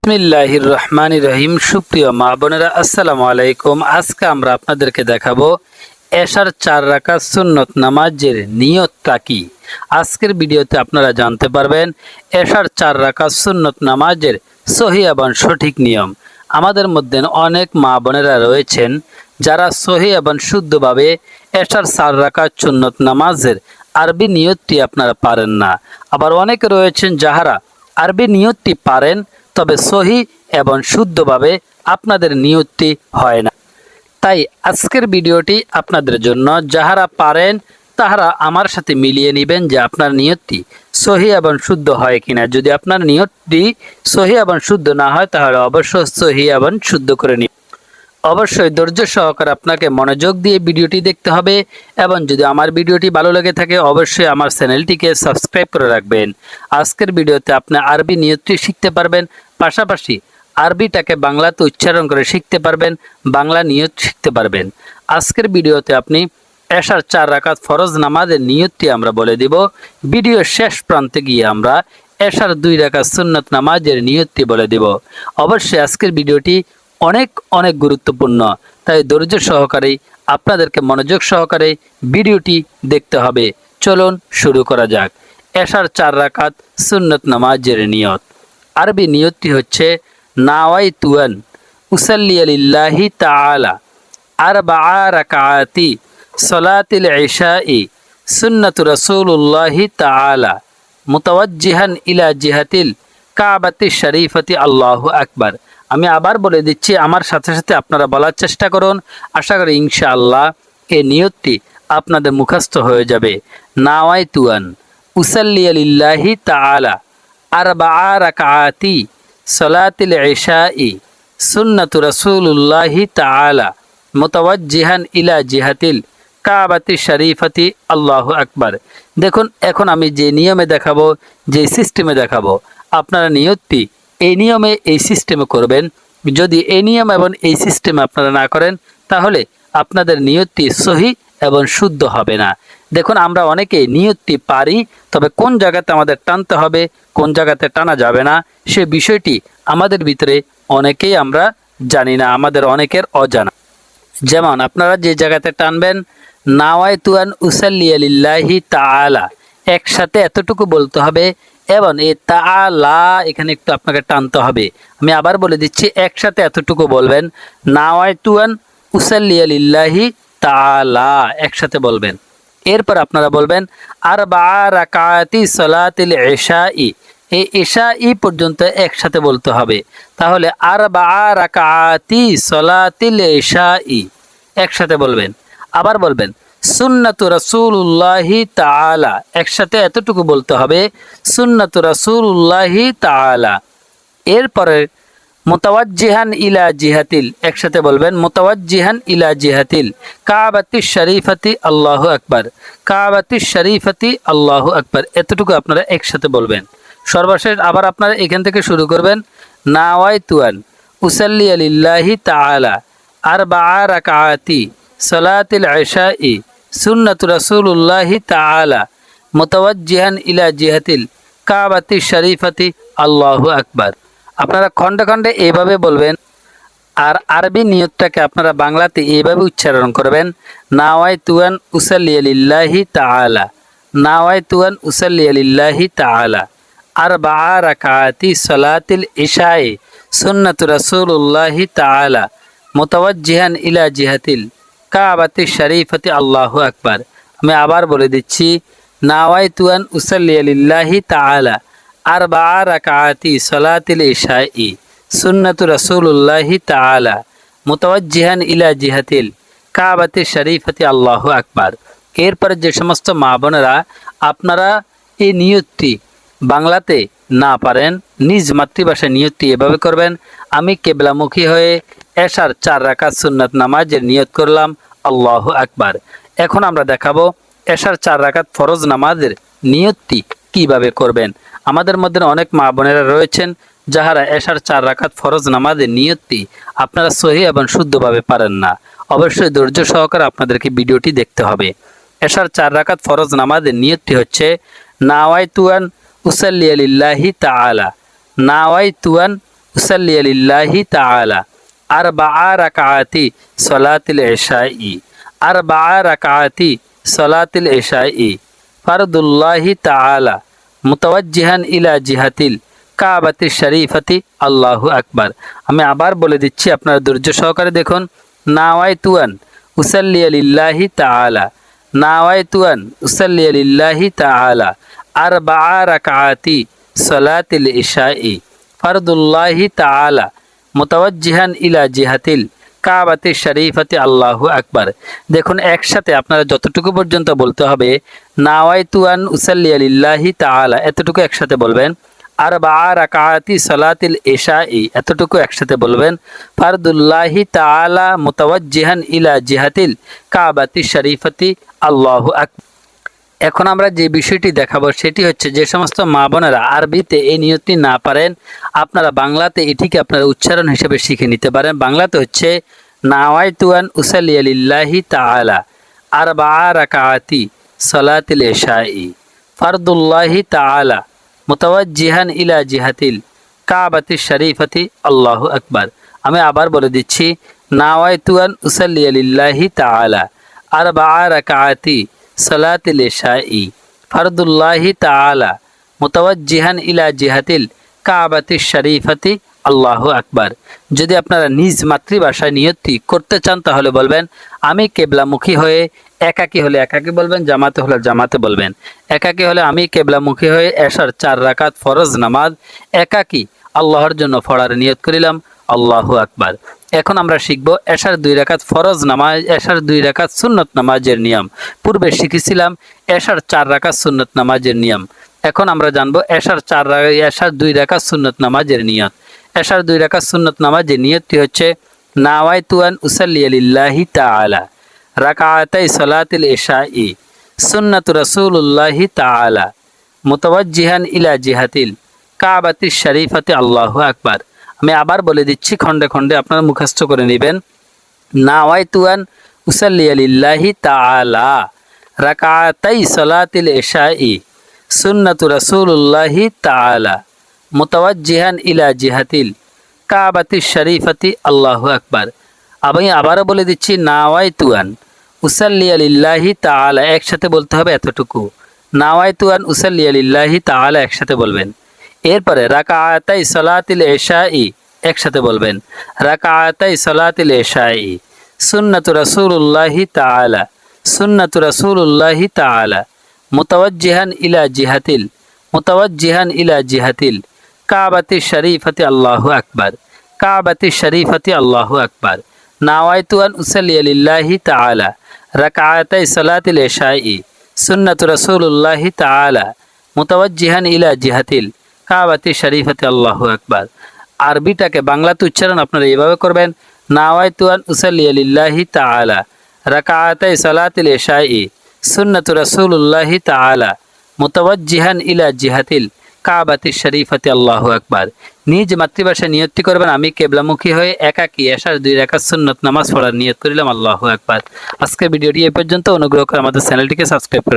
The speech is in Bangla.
বিসমিল্লাহির রহমানির রহিম। সুপ্রিয় মা বোনেরা, আসসালামু আলাইকুম। আজকে আমরা আপনাদেরকে দেখাবো এশার 4 রাকাত সুন্নত নামাজের নিয়তটা কি। আজকের ভিডিওতে আপনারা জানতে পারবেন এশার 4 রাকাত সুন্নত নামাজের সহি এবং সঠিক নিয়ম। আমাদের মধ্যে অনেক মা বোনেরা রয়েছেন যারা সহি এবং শুদ্ধভাবে এশার 4 রাকাত সুন্নত নামাজের আরবি নিয়তটি আপনারা পারেন না। আবার অনেকে রয়েছেন যাহারা আরবি নিয়তটি পারেন, তবে সহি এবং শুদ্ধভাবে আপনাদের নিয়তটি হয় না। তাই আজকের ভিডিওটি আপনাদের জন্য। যাহারা পারেন তাহারা আমার সাথে মিলিয়ে নেবেন যে আপনার নিয়তটি সহি এবং শুদ্ধ হয় কিনা। যদি আপনার নিয়তটি সহি এবং শুদ্ধ না হয় তাহলে অবশ্যই সহি এবং শুদ্ধ করে নিন। অবশ্যই ধৈর্য সহকারে আপনাকে মনোযোগ দিয়ে ভিডিওটি দেখতে হবে এবং যদি আমার ভিডিওটি ভালো লেগে থাকে অবশ্যই আমার চ্যানেলটিকে সাবস্ক্রাইব করে রাখবেন। আজকের ভিডিওতে আপনি আরবি নিয়তটি শিখতে পারবেন, পাশাপাশি আরবিটাকে বাংলাতে উচ্চারণ করে শিখতে পারবেন, বাংলা নিয়ত শিখতে পারবেন। আজকের ভিডিওতে আপনি এশার 4 রাকাত ফরজ নামাজের নিয়তটি আমরা বলে দিব। ভিডিওর শেষ প্রান্তে গিয়ে আমরা এশার 2 রাকাত সুন্নত নামাজের নিয়তটি বলে দিব। অবশ্যই আজকের ভিডিওটি অনেক অনেক গুরুত্বপূর্ণ, তাই ধৈর্য সহকারে আপনাদেরকে মনোযোগ সহকারে ভিডিওটি দেখতে হবে। চলুন শুরু করা যাক। এশার 4 রাকাত সুন্নত নামাজের নিয়ত। আরবি নিয়তটি হচ্ছে নাওয়াইতু আন উসাল্লি লিল্লাহি তাআলা আরবাআ রাকাতি সালাতিল ইশাই সুন্নাতু রাসূলুল্লাহি তাআলা মুতাওয়াজ্জিহান ইলা জিহাতিল কাবাতি শরীফতি আল্লাহু আকবার। আমি আবার বলে দিচ্ছি, আমার সাথে সাথে আপনারা বলার চেষ্টা করুন। আশা করি ইনশাআল্লাহ এই নিয়তটি আপনাদের মুখস্থ হয়ে যাবে। নাওয়াইতু আন উসাল্লি লিল্লাহি তাআলা আরবাআ রাকাতি সালাতিল ইশাই সুন্নাতু রাসূলুল্লাহি তাআলা মুতাওয়াজ্জিহান ইলা জিহাতিল কাবাতি শরীফতি আল্লাহু আকবার। দেখুন, এখন আমি যে নিয়মে দেখাবো, যে সিস্টেমে দেখাবো, আপনারা নিয়তটি এই নিয়মে এই সিস্টেমে করবেন। যদি এই নিয়ম এবং এই সিস্টেমে আপনারা না করেন তাহলে আপনাদের নিয়তটি সহি এবং শুদ্ধ হবে না। দেখুন, আমরা অনেকেই নিয়তটি পারি, তবে কোন জায়গাতে আমাদের টানতে হবে, কোন জায়গাতে টানা যাবে না, সে বিষয়টি আমাদের ভিতরে অনেকেই আমরা জানি না, আমাদের অনেকের অজানা। যেমন আপনারা যে জায়গাতে টানবেন নাওয়াইতু আন উসাল্লি লিল্লাহি তাআলা, একসাথে এতটুকু বলতে হবে এবং এই তাআলা এখানে একটু আপনাকে টানতে হবে। আমি আবার বলে দিচ্ছি, একসাথে এতটুকু বলবেন নাওয়াইতু আন উসাল্লি লিল্লাহি তাআলা, একসাথে বলবেন। এরপর আপনারা বলবেন আরবাআ রাকাতি সালাতিল ইশাই, এই ইশাই পর্যন্ত একসাথে বলতে হবে। তাহলে আরবাআ রাকাতি সালাতিল ইশাই একসাথে বলবেন। আবার বলবেন সুন্নাতু রাসূলুল্লাহি তাআলা, একসাথে এতটুকু বলতে হবে সুন্নাতু রাসূলুল্লাহি তাআলা। এরপরে মুতাওয়াজ্জিহান ইলা জিহাতিল, একসাথে বলবেন মুতাওয়াজ্জিহান ইলা জিহাতিল কাবাতি শরীফতি আল্লাহু আকবার, কাবাতি শরীফতি আল্লাহু আকবার, এতটুকু আপনারা একসাথে বলবেন। সর্বশেষ আবার আপনারা এখান থেকে শুরু করবেন নাওয়াইতু আন উসাল্লি লিল্লাহি তাআলা আরবাআ রাকাতি সালাতিল ইশাই সুন্নাতু রাসূলুল্লাহি তাআলা মুতাওয়াজ্জিহান ইলা জিহাতিল কাবাতি শরীফতি আল্লাহু আকবার। আপনারা খণ্ডে খণ্ডে এইভাবে বলবেন। আর আরবি নিয়তটাকে আপনারা বাংলাতে এইভাবে উচ্চারণ করবেন নাওয়াইতু আন উসাল্লি লিল্লাহি তাআলা, নাওয়াইতু আন উসাল্লি লিল্লাহি তাআলা আরবাআ রাকাতি সালাতিল ইশাই সুন্নাতু রাসূলুল্লাহি তাআলা মুতাওয়াজ্জিহান ইলা জিহাতিল কাবাতি শরীফতি আল্লাহু আকবার। আমি আবার বলে দিচ্ছি নাওয়াইতু আন উসাল্লি লিল্লাহি তাআলা আরবাআ রাকাতি সালাতিল ইশাই সুন্নাতু রাসূলুল্লাহি তাআলা মুতাওয়াজ্জিহান ইলা জিহাতিল কাবাতি শরীফতি আল্লাহু আকবার। এরপরে যে সমস্ত মা বোনেরা আপনারা এই নিয়তটি বাংলাতে না পারেন, নিজ মাতৃভাষায় নিয়তটি এভাবে করবেন। আমি কিবলামুখী হয়ে এশার 4 রাকাত সুন্নাত নামাজের নিয়ত করলাম, আল্লাহু আকবার। এখন আমরা দেখাবো এশার 4 রাকাত ফরজ নামাজের নিয়তটি কিভাবে করবেন। আমাদের মধ্যে অনেক মা বোনেরা রয়েছেন যাহারা এশার 4 রাকাত ফরজ নামাজের নিয়তটি আপনারা সহি এবং শুদ্ধভাবে পারেন না। অবশ্যই ধৈর্য সহকারে আপনাদেরকে ভিডিওটি দেখতে হবে। এশার 4 রাকাত ফরজ নামাজের নিয়তটি হচ্ছে নাওয়াইতু আন উসাল্লি লিল্লাহি তাআলা, নাওয়াইতু আন উসাল্লি লিল্লাহি তাআলা আরবাআ রাকাআতি সলাতিল ইশাই আরবাআ রাকাআতি সলাতিল ইশাই ফারদুল্লাহি তাআলা মুতাওয়াজ্জিহান ইলা জিহাতিল কাবাতি শরীফাতি আল্লাহু আকবার। আমি আবার বলে দিচ্ছি, আপনারা ধৈর্য সহকারে দেখুন। নাওয়াইতু আন উসাল্লি লিল্লাহি তাআলা নাওয়াইতু আন উসাল্লি লিল্লাহি তাআলা আরবাআ রাকাআতি সলাতিল ইশাই ফারদুল্লাহি তাআলা মুতাওয়াজ্জিহান ইলা জিহাতিল কাবাতি শরীফাতি আল্লাহু আকবার। দেখুন, একসাথে আপনারা যতটুকু পর্যন্ত বলতে হবে, নাওয়াইতু আন উসাল্লি লিল্লাহি তাআলা এতটুকু একসাথে বলবেন। আরবাআ রাকাআতি সলাতিল ইশাই এতটুকু একসাথে বলবেন। ফারদুল্লাহি তাআলা মুতাওয়াজ্জিহান ইলা জিহাতিল কাবাতি শরীফাতি আল্লাহু আকবার। এখন আমরা যে বিষয়টি দেখাবো সেটি হচ্ছে, যে সমস্ত মা বোনেরা আরবিতে এই নিয়তটি না পারেন, আপনারা বাংলাতে এটিকে আপনারা উচ্চারণ হিসেবে শিখে নিতে পারেন। বাংলাতে হচ্ছে নাওয়াইতু আন উসাল্লি লিল্লাহি তাআলা আরবাআ রাকাআতি সলাতিল ইশাই ফারদুল্লাহি তাআলা মুতাওয়াজ্জিহান ইলা জিহাতিল কাবাতি শরীফাতি আল্লাহু আকবার। আমি আবার বলে দিচ্ছি, নাওয়াইতু আন উসাল্লি লিল্লাহি তাআলা আরবাআ রাকাআতি সলাতিল ইশাই ফারদুল্লাহি তাআলা মুতাওয়াজ্জিহান ইলা জিহাতিল কাবাতি শরীফাতি আল্লাহু আকবার। যদি আপনারা নিজ মাতৃভাষায় নিয়তটি করতে চান তাহলে বলবেন, আমি কেবলামুখী হয়ে, একাকী হলে একাকী বলবেন, জামাতে হলে জামাতে বলবেন। একাকী হলে আমি কেবলামুখী হয়ে এশার 4 রাকাত ফরজ নামাজ একাকী আল্লাহর জন্য পড়ার নিয়ত করিলাম, আল্লাহু আকবার। এখন আমরা শিখব এশার 2 রাকাত ফরজ নামাজ, এশার 2 রাকাত সুন্নত নামাজের নিয়ম। পূর্বে শিখেছিলাম এশার 4 রাকাত সুন্নত নামাজের নিয়ম। এখন আমরা জানবো এশার 2 রাকাত সুন্নত নামাজের নিয়ত। এশার 2 রাকাত সুন্নত নামাজের নিয়তটি হচ্ছে, নাওয়াইতু আন উসাল্লি লিল্লাহি তাআলা রাকাআতাই সলাতিল ইশাই সুন্নাতু রাসূলুল্লাহি তাআলা মুতাওয়াজ্জিহান ইলা জিহাতিল কাবাতি শরীফাতি আল্লাহু আকবার। আমি আবার বলে দিচ্ছি, খণ্ডে খণ্ডে আপনারা মুখস্থ করে নেবেন। নাওয়াইতু আন উসাল্লি লিল্লাহি তাআলা রাকাআতাই সলাতিল ইশাই সুন্নাতু রাসূলুল্লাহি তাআলা মুতাওয়াজ্জিহান ইলা জিহাতিল কাবাতি শরীফাতি আল্লাহু আকবার। আমি আবারও বলে দিচ্ছি, নাওয়াইতু আন উসাল্লি লিল্লাহি তাআলা একসাথে বলতে হবে এতটুকু। নাওয়াইতু আন উসাল্লি লিল্লাহি তাআলা একসাথে বলবেন। এরপরে রাকাআতাই সলাতিল ইশাই একসাথে বলবেন। রাকাআতাই সলাতিল ইশাই সুন্নাতু রাসূলুল্লাহি তাআলা সুন্নাতু রাসূলুল্লাহি তাআলা মুতাওয়াজ্জিহান ইলা জিহাতিল কাবাতি শরীফাতি আল্লাহু আকবার কাবাতি শরীফাতি আল্লাহু আকবার। নাওয়াইতু আন উসাল্লি লিল্লাহি তাআলা রাকাআতাই সলাতিল ইশাই সুন্নাতু রাসূলুল্লাহি তাআলা মুতাওয়াজ্জিহান ইলা জিহাতিল কাবাতি শরীফাতি আল্লাহু আকবার। আরবিটাকে বাংলাতে উচ্চারণ আপনারা এইভাবে করবেন, নাওয়াইতু আন উসাল্লি লিল্লাহি তাআলা রাকাআতাই সলাতিল ইশাই সুন্নাতু রাসূলুল্লাহি তাআলা মুতাওয়াজ্জিহান ইলা জিহাতিল কাবাতি শরীফাতি আল্লাহু আকবার। নিজ মাতৃভাষায় নিয়তটি করবেন, আমি কেবলামুখী হয়ে একাকী এশার 2 রাকাত সুন্নত নামাজ পড়ার নিয়ত করিলাম, আল্লাহু আকবার। আজকের ভিডিওটি এই পর্যন্ত। অনুগ্রহ করে আমাদের চ্যানেলটিকে সাবস্ক্রাইব করে